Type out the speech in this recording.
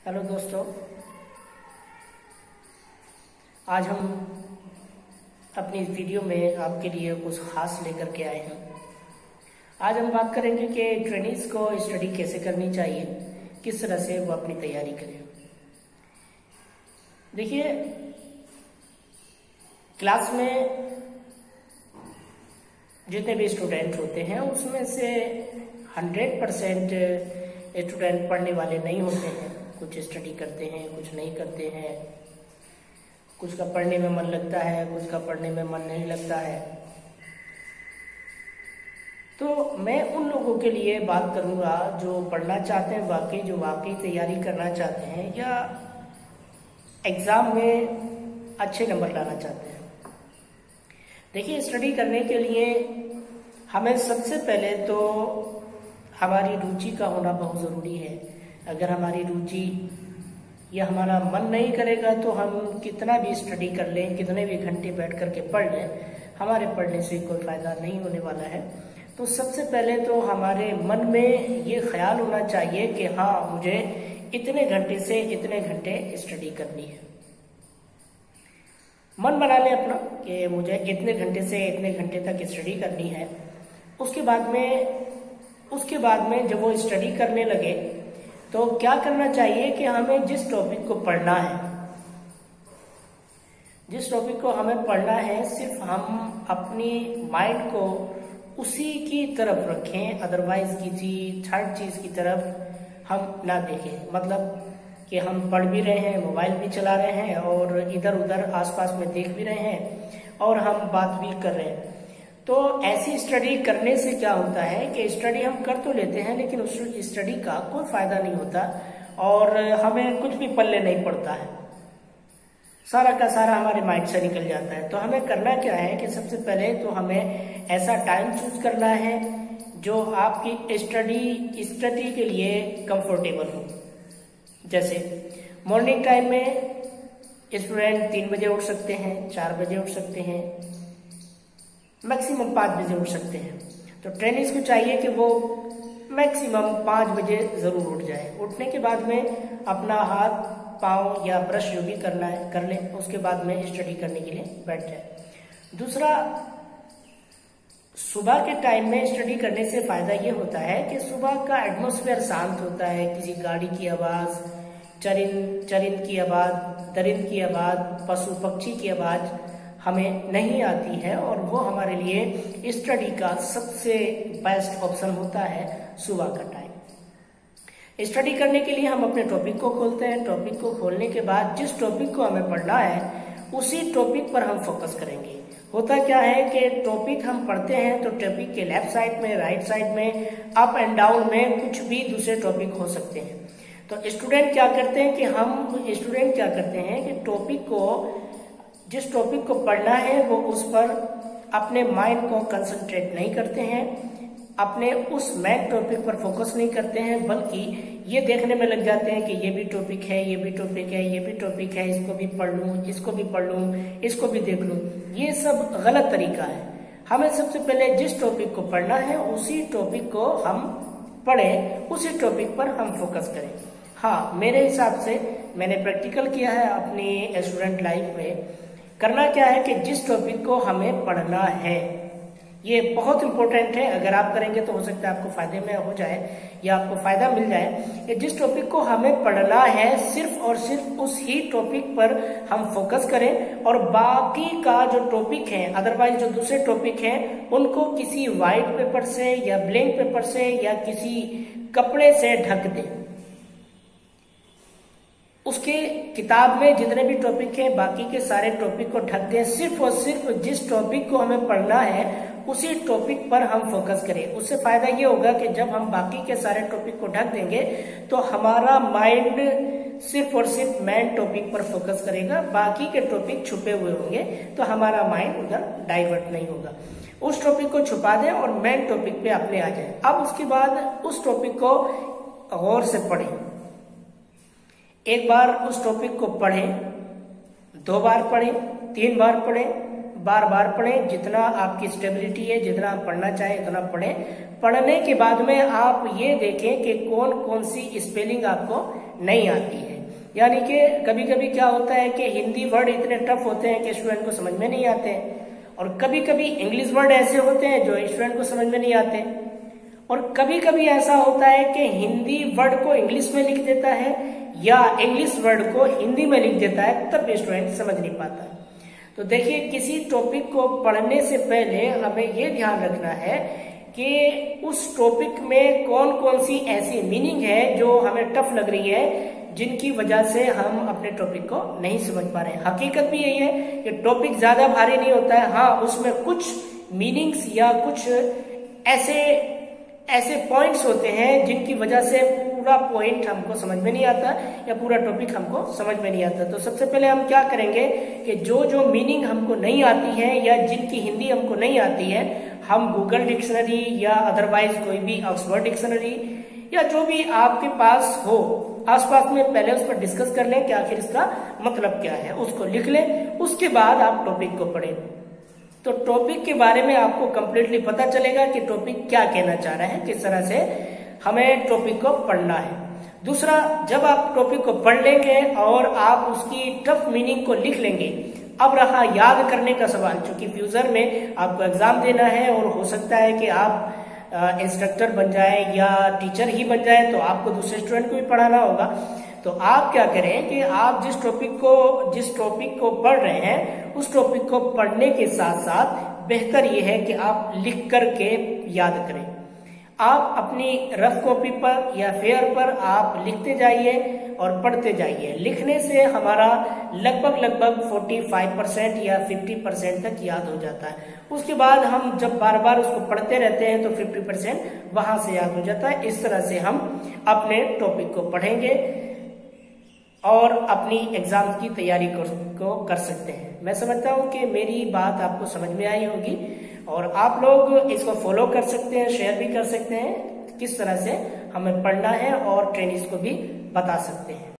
Hello दोस्तों, आज हम अपनी इस वीडियो में आपके लिए कुछ खास लेकर के आए हैं। आज हम बात करेंगे कि ट्रेनिंग्स को स्टडी कैसे करनी चाहिए, किस तरह से वो अपनी तैयारी करें। देखिए, क्लास में जितने भी स्टूडेंट होते हैं उसमें से 100% स्टूडेंट पढ़ने वाले नहीं होते हैं। कुछ स्टडी करते हैं, कुछ नहीं करते हैं। कुछ का पढ़ने में मन लगता है, कुछ का पढ़ने में मन नहीं लगता है। तो मैं उन लोगों के लिए बात करूंगा जो पढ़ना चाहते हैं, जो वाकई तैयारी करना चाहते हैं या एग्जाम में अच्छे नंबर लाना चाहते हैं। देखिए, स्टडी करने के लिए हमें सबसे पहले तो हमारी रुचि का होना बहुत ज़रूरी है। अगर हमारी रुचि या हमारा मन नहीं करेगा तो हम कितना भी स्टडी कर लें, कितने भी घंटे बैठ करके पढ़ लें, हमारे पढ़ने से कोई फ़ायदा नहीं होने वाला है। तो सबसे पहले तो हमारे मन में ये ख्याल होना चाहिए कि हाँ, मुझे इतने घंटे से इतने घंटे स्टडी करनी है। मन बना लें अपना कि मुझे इतने घंटे से इतने घंटे तक स्टडी करनी है। उसके बाद में जब वो स्टडी करने लगे तो क्या करना चाहिए कि हमें जिस टॉपिक को पढ़ना है, सिर्फ हम अपनी माइंड को उसी की तरफ रखें। अदरवाइज किसी थर्ड चीज की तरफ हम ना देखें। मतलब कि हम पढ़ भी रहे हैं, मोबाइल भी चला रहे हैं और इधर उधर आसपास में देख भी रहे हैं और हम बात भी कर रहे हैं। तो ऐसी स्टडी करने से क्या होता है कि स्टडी हम कर तो लेते हैं लेकिन उस स्टडी का कोई फायदा नहीं होता और हमें कुछ भी पल्ले नहीं पड़ता है। सारा का सारा हमारे माइंड से निकल जाता है। तो हमें करना क्या है कि सबसे पहले तो हमें ऐसा टाइम चूज करना है जो आपकी स्टडी के लिए कंफर्टेबल हो। जैसे मॉर्निंग टाइम में स्टूडेंट 3 बजे उठ सकते हैं, 4 बजे उठ सकते हैं, मैक्सिमम 5 बजे उठ सकते हैं। तो ट्रेनिंग्स को चाहिए कि वो मैक्सिमम 5 बजे जरूर उठ जाए। उठने के बाद में अपना हाथ पाँव या ब्रश जो भी करना है कर ले, उसके बाद में स्टडी करने के लिए बैठ जाए। दूसरा, सुबह के टाइम में स्टडी करने से फायदा ये होता है कि सुबह का एटमॉस्फेयर शांत होता है। किसी गाड़ी की आवाज, चरिंद की आवाज, दरिंद की आवाज, पशु पक्षी की आवाज हमें नहीं आती है और वो हमारे लिए स्टडी का सबसे बेस्ट ऑप्शन होता है सुबह का टाइम। स्टडी करने के लिए हम अपने टॉपिक को खोलते हैं। टॉपिक को खोलने के बाद जिस टॉपिक को हमें पढ़ना है उसी टॉपिक पर हम फोकस करेंगे। होता क्या है कि टॉपिक हम पढ़ते हैं तो टॉपिक के लेफ्ट साइड में, राइट साइड में, अप एंड डाउन में कुछ भी दूसरे टॉपिक हो सकते हैं। तो स्टूडेंट क्या करते हैं कि जिस टॉपिक को पढ़ना है वो उस पर अपने माइंड को कंसंट्रेट नहीं करते हैं, अपने उस मेन टॉपिक पर फोकस नहीं करते हैं, बल्कि ये देखने में लग जाते हैं कि ये भी टॉपिक है, ये भी टॉपिक है, ये भी टॉपिक है, इसको भी पढ़ लूं, इसको भी पढ़ लूं, इसको भी देख लूं। ये सब गलत तरीका है। हमें सबसे पहले जिस टॉपिक को पढ़ना है उसी टॉपिक को हम पढ़ें, उसी टॉपिक पर हम फोकस करें। हाँ, मेरे हिसाब से मैंने प्रैक्टिकल किया है अपनी स्टूडेंट लाइफ में। करना क्या है कि जिस टॉपिक को हमें पढ़ना है, ये बहुत इंपॉर्टेंट है। अगर आप करेंगे तो हो सकता है आपको फायदे में हो जाए या आपको फायदा मिल जाए कि जिस टॉपिक को हमें पढ़ना है सिर्फ और सिर्फ उस ही टॉपिक पर हम फोकस करें और बाकी का जो टॉपिक है, अदरवाइज जो दूसरे टॉपिक हैं, उनको किसी व्हाइट पेपर से या ब्लैंक पेपर से या किसी कपड़े से ढक दें। उसके किताब में जितने भी टॉपिक हैं, बाकी के सारे टॉपिक को ढक दें। सिर्फ और सिर्फ जिस टॉपिक को हमें पढ़ना है उसी टॉपिक पर हम फोकस करें। उससे फायदा ये होगा कि जब हम बाकी के सारे टॉपिक को ढक देंगे तो हमारा माइंड सिर्फ और सिर्फ मेन टॉपिक पर फोकस करेगा। बाकी के टॉपिक छुपे हुए होंगे तो हमारा माइंड उधर डाइवर्ट नहीं होगा। उस टॉपिक को छुपा दें और मेन टॉपिक पे अपने आ जाए। अब उसके बाद उस टॉपिक को गौर से पढ़ें। एक बार उस टॉपिक को पढ़ें, 2 बार पढ़ें, 3 बार पढ़ें, बार बार पढ़ें, जितना आपकी स्टेबिलिटी है, जितना आप पढ़ना चाहें उतना पढ़ें। पढ़ने के बाद में आप ये देखें कि कौन कौन सी स्पेलिंग आपको नहीं आती है। यानी कि कभी कभी क्या होता है कि हिंदी वर्ड इतने टफ होते हैं कि स्टूडेंट को समझ में नहीं आते हैं, और कभी कभी इंग्लिश वर्ड ऐसे होते हैं जो स्टूडेंट को समझ में नहीं आते, और कभी कभी ऐसा होता है कि हिंदी वर्ड को इंग्लिश में लिख देता है या इंग्लिश वर्ड को हिंदी में लिख देता है, तब भी स्टूडेंट समझ नहीं पाता। तो देखिए, किसी टॉपिक को पढ़ने से पहले हमें ये ध्यान रखना है कि उस टॉपिक में कौन कौन सी ऐसी मीनिंग है जो हमें टफ लग रही है, जिनकी वजह से हम अपने टॉपिक को नहीं समझ पा रहे हैं। हकीकत भी यही है कि टॉपिक ज्यादा भारी नहीं होता है, हाँ उसमें कुछ मीनिंग्स या कुछ ऐसे पॉइंट्स होते हैं जिनकी वजह से पूरा पॉइंट हमको समझ में नहीं आता या पूरा टॉपिक हमको समझ में नहीं आता। तो सबसे पहले हम क्या करेंगे कि जो जो मीनिंग हमको नहीं आती है या जिनकी हिंदी हमको नहीं आती है, हम गूगल डिक्शनरी या अदरवाइज कोई भी ऑक्सफोर्ड डिक्शनरी या जो भी आपके पास हो आसपास में, पहले उस पर डिस्कस कर लें कि आखिर इसका मतलब क्या है, उसको लिख लें। उसके बाद आप टॉपिक को पढ़ें, तो टॉपिक के बारे में आपको कंप्लीटली पता चलेगा कि टॉपिक क्या कहना चाह रहा है, किस तरह से हमें टॉपिक को पढ़ना है। दूसरा, जब आप टॉपिक को पढ़ लेंगे और आप उसकी टफ मीनिंग को लिख लेंगे, अब रहा याद करने का सवाल। चूंकि फ्यूचर में आपको एग्जाम देना है और हो सकता है कि आप इंस्ट्रक्टर बन जाए या टीचर ही बन जाए, तो आपको दूसरे स्टूडेंट को भी पढ़ाना होगा। तो आप क्या करें कि आप जिस टॉपिक को पढ़ रहे हैं, उस टॉपिक को पढ़ने के साथ साथ बेहतर यह है कि आप लिख करके याद करें। आप अपनी रफ कॉपी पर या फेयर पर आप लिखते जाइए और पढ़ते जाइए। लिखने से हमारा लगभग 45% या 50% तक याद हो जाता है। उसके बाद हम जब बार बार उसको पढ़ते रहते हैं तो 50% वहां से याद हो जाता है। इस तरह से हम अपने टॉपिक को पढ़ेंगे और अपनी एग्जाम की तैयारी को कर सकते हैं। मैं समझता हूं कि मेरी बात आपको समझ में आई होगी और आप लोग इसको फॉलो कर सकते हैं, शेयर भी कर सकते हैं, किस तरह से हमें पढ़ना है और ट्रेनिंग्स को भी बता सकते हैं।